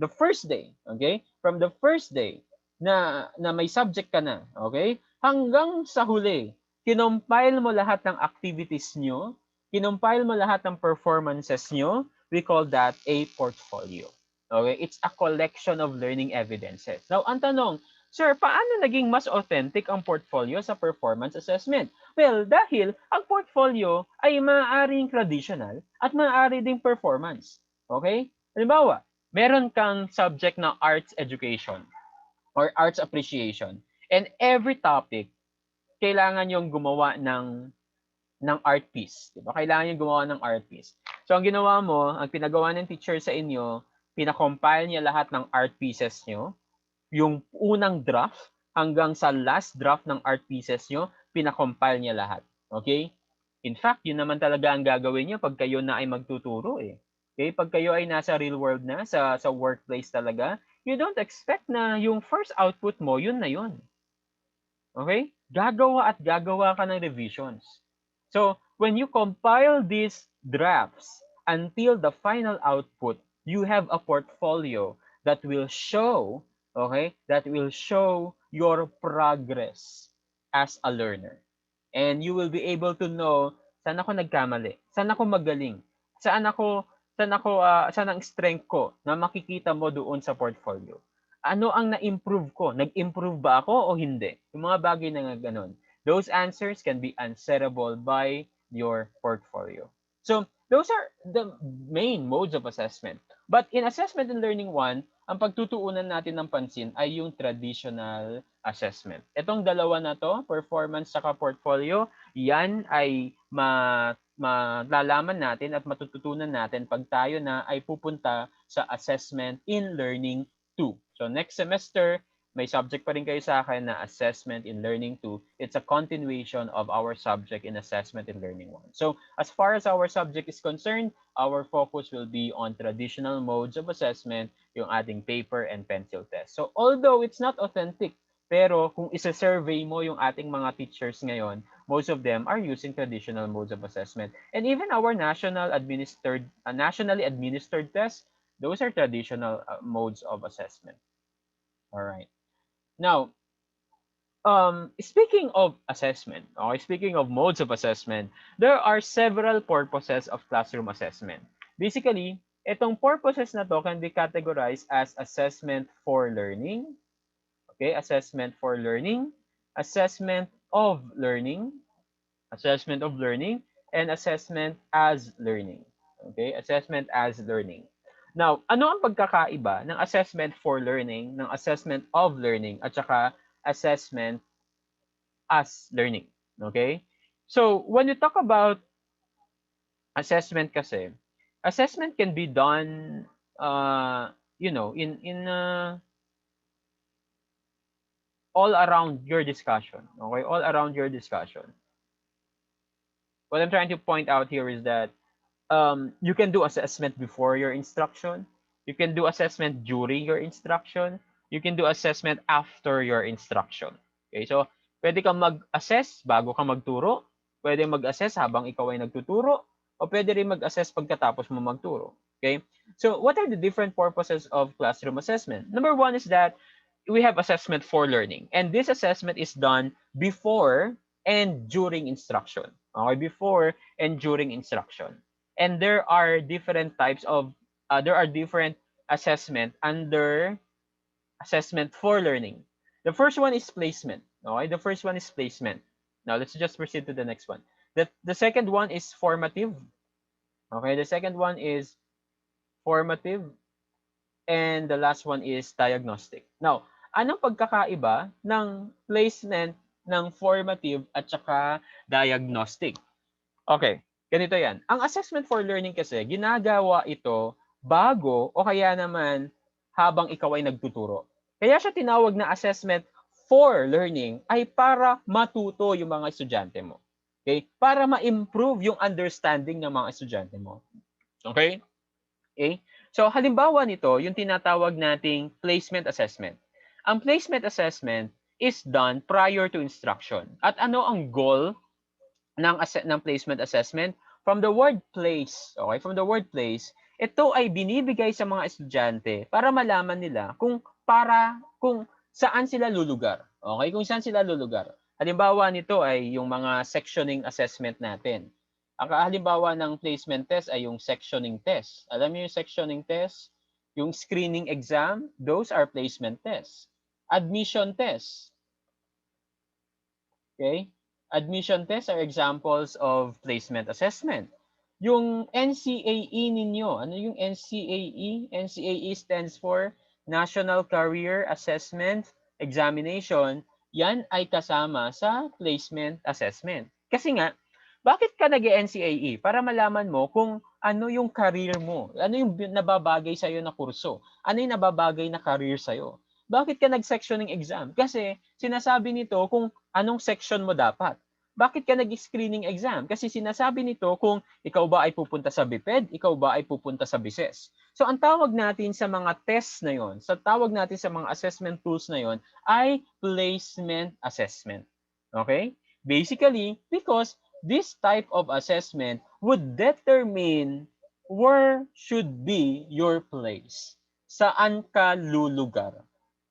[SPEAKER 1] the first day, okay? From the first day na may subject ka na, okay? Hanggang sa huli, kinompile mo lahat ng activities nyo, kinompile mo lahat ng performances nyo, we call that a portfolio. Okay? It's a collection of learning evidences. Now, ang tanong, sir, paano naging mas authentic ang portfolio sa performance assessment? Well, dahil ang portfolio ay maaaring traditional at maaari ding performance. Okay? Halimbawa, meron kang subject na arts education or arts appreciation. And every topic, kailangan yung gumawa ng art piece. Diba? Kailangan yung gumawa ng art piece. So, ang ginawa mo, ang pinagawa ng teacher sa inyo, pinakompile niya lahat ng art pieces nyo, yung unang draft hanggang sa last draft ng art pieces nyo, pinakompile niya lahat. Okay? In fact, yun naman talaga ang gagawin nyo pag kayo na ay magtuturo eh. Okay? Pag kayo ay nasa real world na, sa workplace talaga, you don't expect na yung first output mo, yun na yun. Okay? Gagawa at gagawa ka ng revisions. So, when you compile these drafts until the final output, you have a portfolio that will show, okay, that will show your progress as a learner. And you will be able to know saan ako nagkamali, saan ako magaling, saan ang strength ko na makikita mo doon sa portfolio. Ano ang na-improve ko? Nag-improve ba ako o hindi? Yung mga bagay na ganon. Those answers can be answerable by your portfolio. So, those are the main modes of assessment. But in Assessment and Learning 1, ang pagtutuunan natin ng pansin ay yung traditional assessment. Itong dalawa na to, performance saka portfolio, yan ay malalaman natin at matututunan natin pag tayo na ay pupunta sa Assessment in Learning 2. So next semester, may subject pa rin kayo sa akin na Assessment in Learning 2. It's a continuation of our subject in Assessment in Learning 1. So as far as our subject is concerned, our focus will be on traditional modes of assessment, yung ating paper and pencil test. So although it's not authentic, pero kung isa-survey mo yung ating mga teachers ngayon, most of them are using traditional modes of assessment. And even our nationally administered tests, those are traditional modes of assessment. All right. Now, speaking of assessment, or speaking of modes of assessment, there are several purposes of classroom assessment. Basically, itong purposes na to can be categorized as assessment for learning, okay, assessment for learning, assessment of learning, and assessment as learning. Okay, assessment as learning. Now, ano ang pagkakaiba ng assessment for learning, ng assessment of learning, at saka assessment as learning? Okay? So, when you talk about assessment kasi, assessment can be done, in all around your discussion. Okay? All around your discussion. What I'm trying to point out here is that you can do assessment before your instruction. You can do assessment during your instruction. You can do assessment after your instruction. Okay, so pwede kang mag-assess bago ka magturo. Pwede mag-assess habang ikaw ay nagtuturo. O pwede rin mag-assess pagkatapos mo magturo. Okay, so what are the different purposes of classroom assessment? Number one is that we have assessment for learning. And this assessment is done before and during instruction. Okay, before and during instruction. And there are different types of, different assessment under assessment for learning. The first one is placement. Okay, the first one is placement. Now let's just proceed to the next one. The second one is formative. Okay, the second one is formative. And the last one is diagnostic. Now, anong pagkakaiba ng placement, ng formative at saka diagnostic? Okay. Ganito yan. Ang assessment for learning kasi, ginagawa ito bago o kaya naman habang ikaw ay nagtuturo. Kaya siya tinawag na assessment for learning ay para matuto yung mga estudyante mo. Okay? Para ma-improve yung understanding ng mga estudyante mo. Okay? Okay? So, halimbawa nito, yung tinatawag nating placement assessment. Ang placement assessment is done prior to instruction. At ano ang goal ng placement assessment? From the word place, okay? From the word place, ito ay binibigay sa mga estudyante para malaman nila kung saan sila lulugar. Okay? Kung saan sila lulugar. Halimbawa nito ay yung mga sectioning assessment natin. Ang halimbawa ng placement test ay yung sectioning test. Alam niyo yung sectioning test? Yung screening exam, those are placement tests. Admission tests. Okay? Admission tests are examples of placement assessment. Yung NCAE ninyo, ano yung NCAE? NCAE stands for National Career Assessment Examination. Yan ay kasama sa placement assessment. Kasi nga, bakit ka nag-NCAE? Para malaman mo kung ano yung career mo. Ano yung nababagay sa'yo na kurso. Ano yung nababagay na career sa'yo. Bakit ka nag-sectioning exam? Kasi sinasabi nito kung anong section mo dapat. Bakit ka nag-screening exam? Kasi sinasabi nito kung ikaw ba ay pupunta sa BPED, ikaw ba ay pupunta sa BICES. So ang tawag natin sa mga tests na yon, tawag natin sa mga assessment tools na yon ay placement assessment. Okay? Basically, because this type of assessment would determine where should be your place? Saan ka lulugar?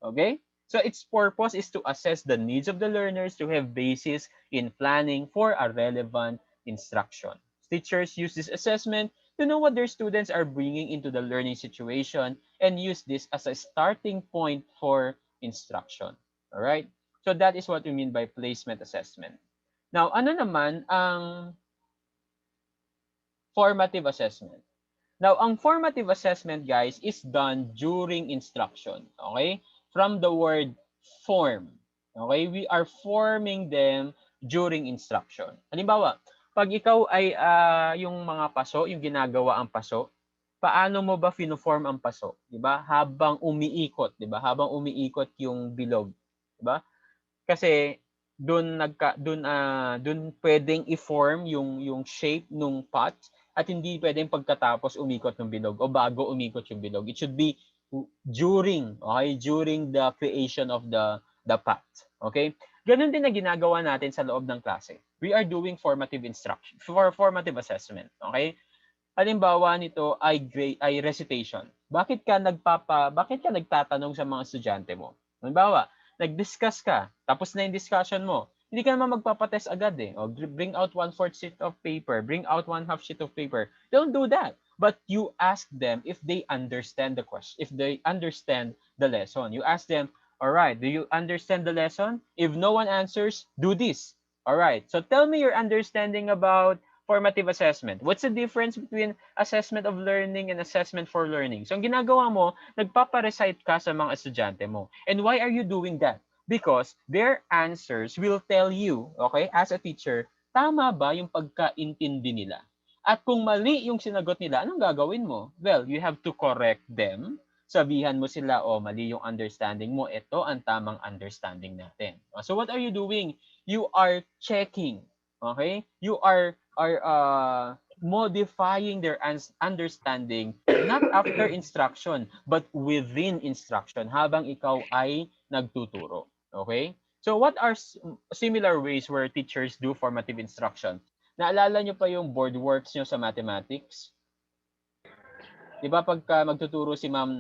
[SPEAKER 1] Okay? So its purpose is to assess the needs of the learners to have basis in planning for a relevant instruction. Teachers use this assessment to know what their students are bringing into the learning situation and use this as a starting point for instruction. All right? So that is what we mean by placement assessment. Now, ano naman ang formative assessment? Now, ang formative assessment, guys, is done during instruction. Okay? From the word form. Okay? We are forming them during instruction. Halimbawa, pag ikaw ay yung mga paso, yung ginagawa ang paso, paano mo ba fino-form ang paso? 'Di ba? Habang umiikot, 'di ba? Habang umiikot yung bilog, 'di ba? Kasi doon pwedeng i-form yung shape nung pot at hindi pwedeng pagkatapos umikot ng bilog o bago umikot yung bilog. It should be during, okay? During the creation of the pot. Okay? Ganun din na ginagawa natin sa loob ng klase. We are doing formative instruction, formative assessment. Okay? Halimbawa nito ay recitation. Bakit ka nagtatanong sa mga estudyante mo? Halimbawa, nag-discuss ka, tapos na yung discussion mo. Hindi ka naman magpapatest agad eh. O, bring out 1/4 sheet of paper, bring out 1/2 sheet of paper. Don't do that. But you ask them if they understand the question, if they understand the lesson. You ask them, all right, do you understand the lesson? If no one answers, do this. All right, so tell me your understanding about formative assessment. What's the difference between assessment of learning and assessment for learning? So ang ginagawa mo, nagpapa-recite ka sa mga estudyante mo. And why are you doing that? Because their answers will tell you, okay, as a teacher, tama ba yung pagkaintindi nila? At kung mali yung sinagot nila, anong gagawin mo? Well, you have to correct them. Sabihan mo sila, oh, mali yung understanding mo. Ito ang tamang understanding natin. So what are you doing? You are checking. Okay? You are modifying their understanding not after instruction but within instruction habang ikaw ay nagtuturo. Okay? So what are similar ways where teachers do formative instruction? Naalala nyo pa yung board works nyo sa mathematics? Di ba pagka magtuturo si ma'am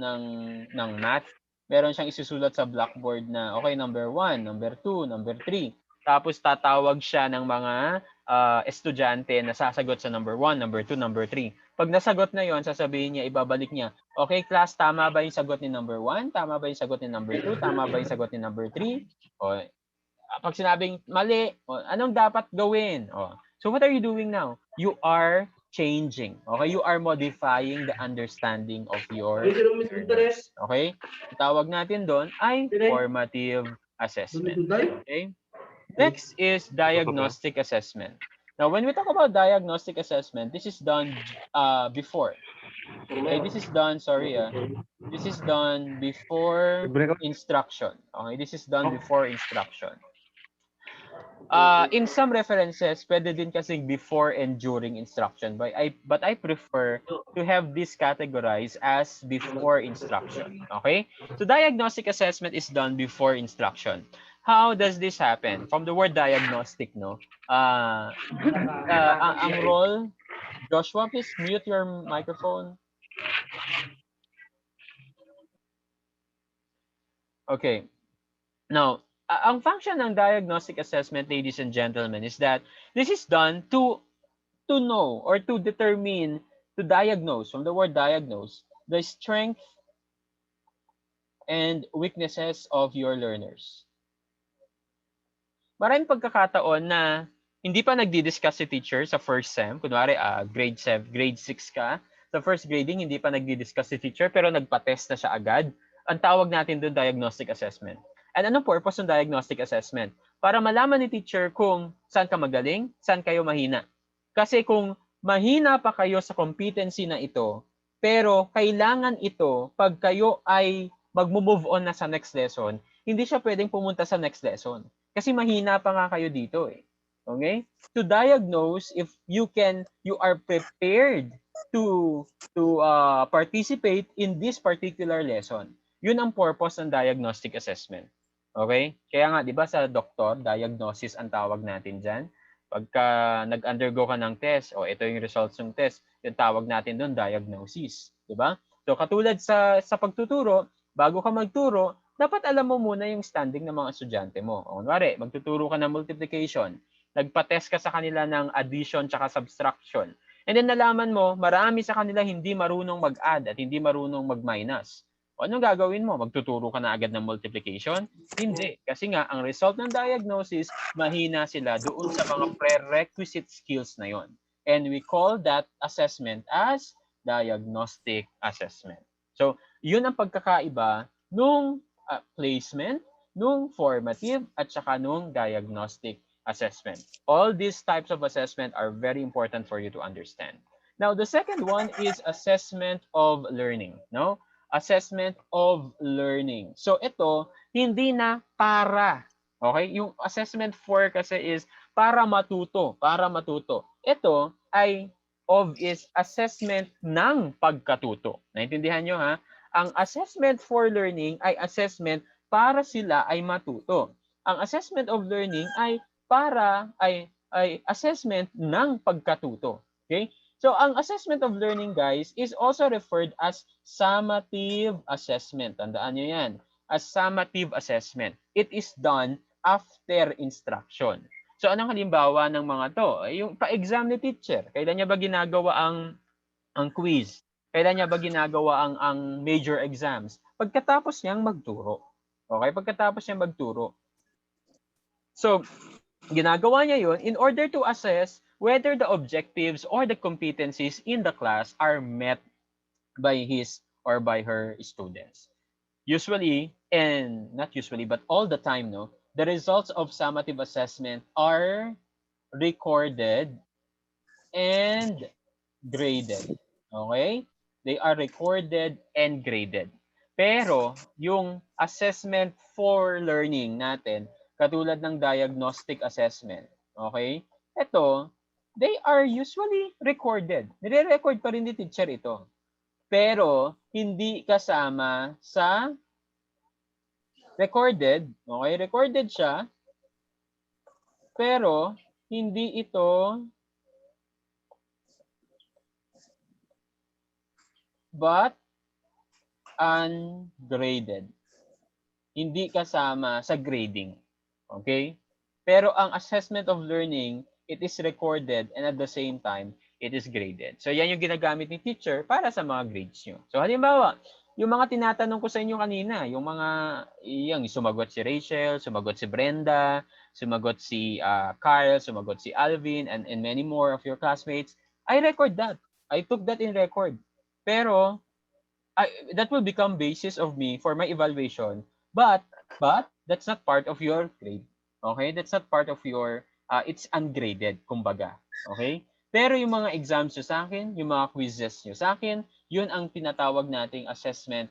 [SPEAKER 1] ng math, meron siyang isusulat sa blackboard na okay, number 1, number 2, number 3. Tapos tatawag siya ng mga estudyante na sasagot sa number 1, number 2, number 3. Pag nasagot na yon, sasabihin niya, ibabalik niya, okay class, tama ba yung sagot ni number 1? Tama ba yung sagot ni number 2? Tama ba yung sagot ni number 3? O, pag sinabing mali, anong dapat gawin? So what are you doing now? You are changing. Okay? You are modifying the understanding of your learners. Okay? Ang tawag natin doon ay formative assessment. Okay? Next is diagnostic assessment. Now, when we talk about diagnostic assessment, this is done before. Okay, this is done, this is done before instruction. Okay, this is done before instruction. In some references, pwede din kasi before and during instruction, but I prefer to have this categorized as before instruction. Okay? So diagnostic assessment is done before instruction. How does this happen? From the word diagnostic, no? Ang role, Joshua, please mute your microphone. Okay. Now, ang function ng diagnostic assessment, ladies and gentlemen, is that this is done to know or to determine, to diagnose, from the word diagnose, the strength and weaknesses of your learners. Maraming pagkakataon na hindi pa nagdi-discuss si teacher sa first sem. Kunwari, grade 6 ka. Sa first grading, hindi pa nagdi-discuss si teacher pero nagpa-test na siya agad. Ang tawag natin doon, diagnostic assessment. And anong purpose ng diagnostic assessment? Para malaman ni teacher kung saan ka magaling, saan kayo mahina. Kasi kung mahina pa kayo sa competency na ito, pero kailangan ito pag kayo ay mag-move on na sa next lesson, hindi siya pwedeng pumunta sa next lesson. Kasi mahina pa nga kayo dito eh. Okay? To diagnose if you are prepared to participate in this particular lesson. Yun ang purpose ng diagnostic assessment. Okay? Kaya nga, di ba sa doktor, diagnosis ang tawag natin dyan. Pagka nag-undergo ka ng test, ito yung results ng test, Yung tawag natin doon, diagnosis. Diba? So katulad sa pagtuturo, bago ka magturo, dapat alam mo muna yung standing ng mga estudyante mo. O, kunwari, magtuturo ka ng multiplication, nagpa-test ka sa kanila ng addition tsaka subtraction. And then nalaman mo, marami sa kanila hindi marunong mag-add at hindi marunong mag-minus. O anong gagawin mo? Magtuturo ka na agad ng multiplication? Hindi. Kasi nga, ang result ng diagnosis, mahina sila doon sa mga prerequisite skills na yon. And we call that assessment as diagnostic assessment. So, yun ang pagkakaiba nung placement, nung formative, at saka nung diagnostic assessment. All these types of assessment are very important for you to understand. Now, the second one is assessment of learning. No? Assessment of learning. So, ito, hindi na para. Okay? Yung assessment for kasi is para matuto. Para matuto. Ito ay is assessment ng pagkatuto. Naintindihan nyo ha? Ang assessment for learning ay assessment para sila ay matuto. Ang assessment of learning ay assessment ng pagkatuto. Okay? So, ang assessment of learning, guys, is also referred as summative assessment. Tandaan nyo yan. As summative assessment. It is done after instruction. So, anong halimbawa ng mga to? Yung pa-exam ni teacher. Kailan niya ba ginagawa ang quiz? Kailan niya ba ginagawa ang major exams? Pagkatapos niyang magturo. Okay? Pagkatapos niyang magturo. So, ginagawa niya yun in order to assess whether the objectives or the competencies in the class are met by his or by her students. Usually, and not usually, but all the time, no, the results of summative assessment are recorded and graded. Okay? They are recorded and graded. Pero, yung assessment for learning natin, katulad ng diagnostic assessment, okay? Ito, they are usually recorded. Nire-record pa rin ni teacher ito. Pero, hindi kasama sa recorded. Okay? Recorded siya. Pero, hindi ito but ungraded. Hindi kasama sa grading. Okay? Pero ang assessment of learning, it is recorded and at the same time, it is graded. So yan yung ginagamit ni teacher para sa mga grades nyo. So halimbawa, yung mga tinatanong ko sa inyo kanina, yung sumagot si Rachel, sumagot si Brenda, sumagot si Kyle, sumagot si Alvin, and many more of your classmates, I record that. I took that in record. Pero, that will become basis of me for my evaluation. But that's not part of your grade. Okay? That's not part of your, it's ungraded, kumbaga. Okay? Pero yung mga exams nyo sa akin, yung mga quizzes nyo sa akin, yun ang tinatawag nating assessment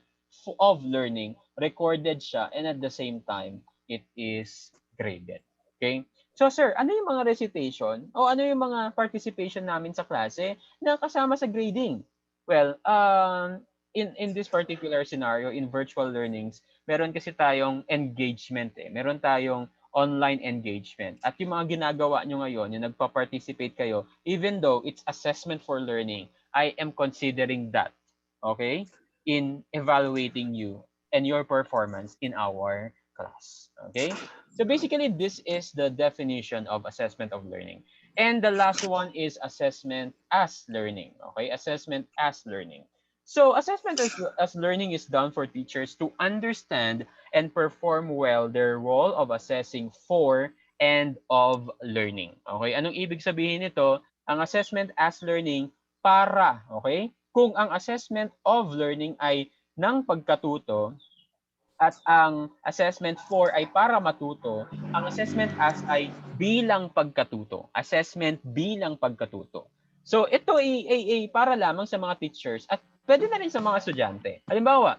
[SPEAKER 1] of learning. Recorded siya and at the same time, it is graded. Okay? So sir, ano yung mga recitation o ano yung mga participation namin sa klase na kasama sa grading? Well, in this particular scenario, in virtual learnings, meron kasi tayong engagement eh. Meron tayong online engagement. At yung mga ginagawa nyo ngayon, yung nagpa-participate kayo, even though it's assessment for learning, I am considering that, okay, in evaluating you and your performance in our class, okay? So basically, this is the definition of assessment of learning. And the last one is assessment as learning, okay? Assessment as learning. So assessment as learning is done for teachers to understand and perform well their role of assessing for and of learning. Okay? Anong ibig sabihin nito? Ang assessment as learning para, okay? Kung ang assessment of learning ay ng pagkatuto at ang assessment for ay para matuto, ang assessment as ay bilang pagkatuto. Assessment bilang pagkatuto. So ito ay para lamang sa mga teachers at pwede na rin sa mga estudyante. Halimbawa,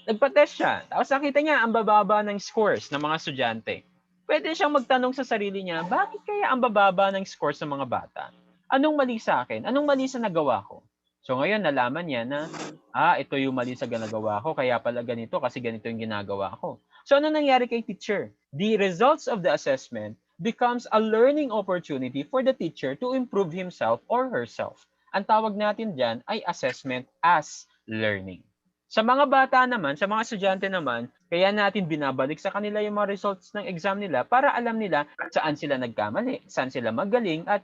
[SPEAKER 1] nagpa-test siya, tapos nakita niya ang bababa ng scores ng mga estudyante. Pwede siyang magtanong sa sarili niya, bakit kaya ang bababa ng scores ng mga bata? Anong mali sa akin? Anong mali sa nagawa ko? So ngayon, nalaman niya na, ito yung mali sa ginagawa ko, kaya pala ganito kasi ganito yung ginagawa ko. So ano nangyari kay teacher? The results of the assessment becomes a learning opportunity for the teacher to improve himself or herself. Ang tawag natin dyan ay assessment as learning. Sa mga bata naman, sa mga estudyante naman, kaya natin binabalik sa kanila yung mga results ng exam nila para alam nila saan sila nagkamali, saan sila magaling, at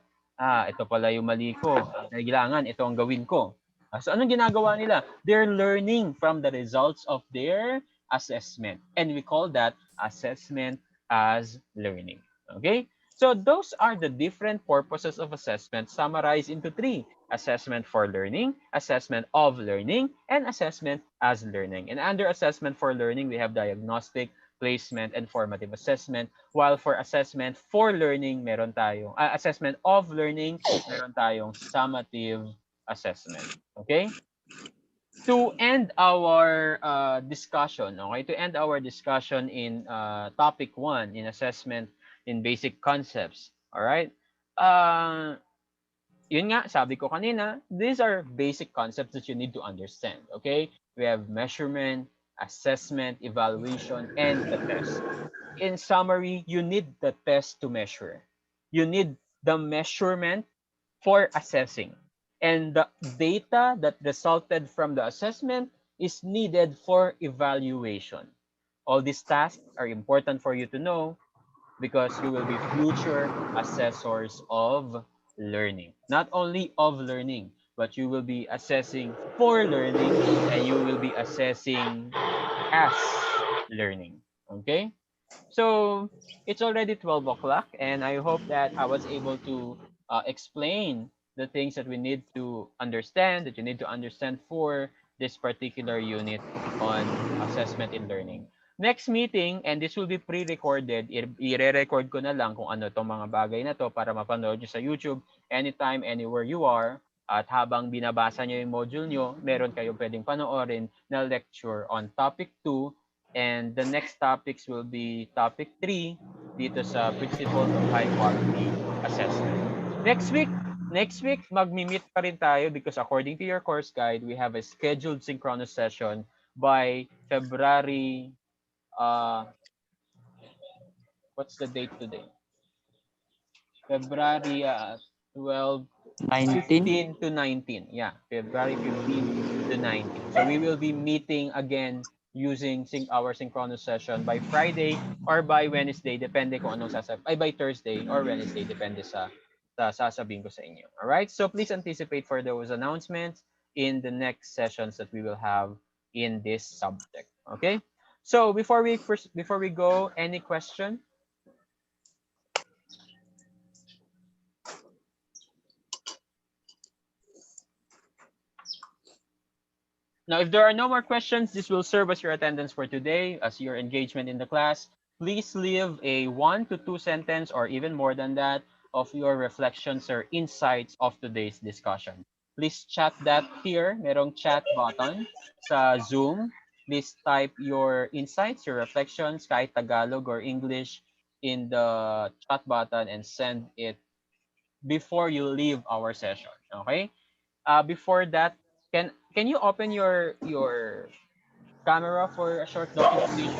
[SPEAKER 1] ito pala yung mali ko. Kailangan, ito ang gawin ko. So anong ginagawa nila? They're learning from the results of their assessment. And we call that assessment as learning. Okay? So those are the different purposes of assessment summarized into 3. Assessment for learning, assessment of learning, and assessment as learning. And under assessment for learning, we have diagnostic, placement, and formative assessment. While for assessment for learning, meron tayong assessment of learning, meron tayong summative assessment. Okay? To end our discussion, okay? To end our discussion in topic 1, in assessment in basic concepts, all right? Yun nga, sabi ko kanina, these are basic concepts that you need to understand, okay? We have measurement, assessment, evaluation, and the test. In summary, you need the test to measure. You need the measurement for assessing. And the data that resulted from the assessment is needed for evaluation. All these tasks are important for you to know because you will be future assessors of learning. Not only of learning, but you will be assessing for learning and you will be assessing as learning. Okay? So it's already 12 o'clock and I hope that I was able to explain the things that we need to understand, that you need to understand for this particular unit on assessment in learning. Next meeting, and this will be pre-recorded, i-re-record ko na lang kung ano itong mga bagay na to para mapanood nyo sa YouTube anytime, anywhere you are. At habang binabasa nyo yung module nyo, meron kayo pwedeng panoorin na lecture on topic 2. And the next topics will be topic 3 dito sa Principles of High Quality Assessment. Next week, magmi-meet pa rin tayo because according to your course guide, we have a scheduled synchronous session by February, what's the date today? February 12, 15 to 19. Yeah, February 15 to 19. So we will be meeting again using our synchronous session by Friday or by Wednesday, depende kung anong by Thursday or Wednesday, depende sa sasabihin ko sa inyo. All right? So please anticipate for those announcements in the next sessions that we will have in this subject. Okay? So before we go, any question? Now, if there are no more questions, this will serve as your attendance for today, as your engagement in the class. Please leave a 1 to 2 sentence or even more than that of your reflections or insights of today's discussion. Please chat that here. Merong chat button sa Zoom. Please type your insights, your reflections, kahit Tagalog or English, in the chat button and send it before you leave our session. Okay? Before that, can you open your camera for a short documentation?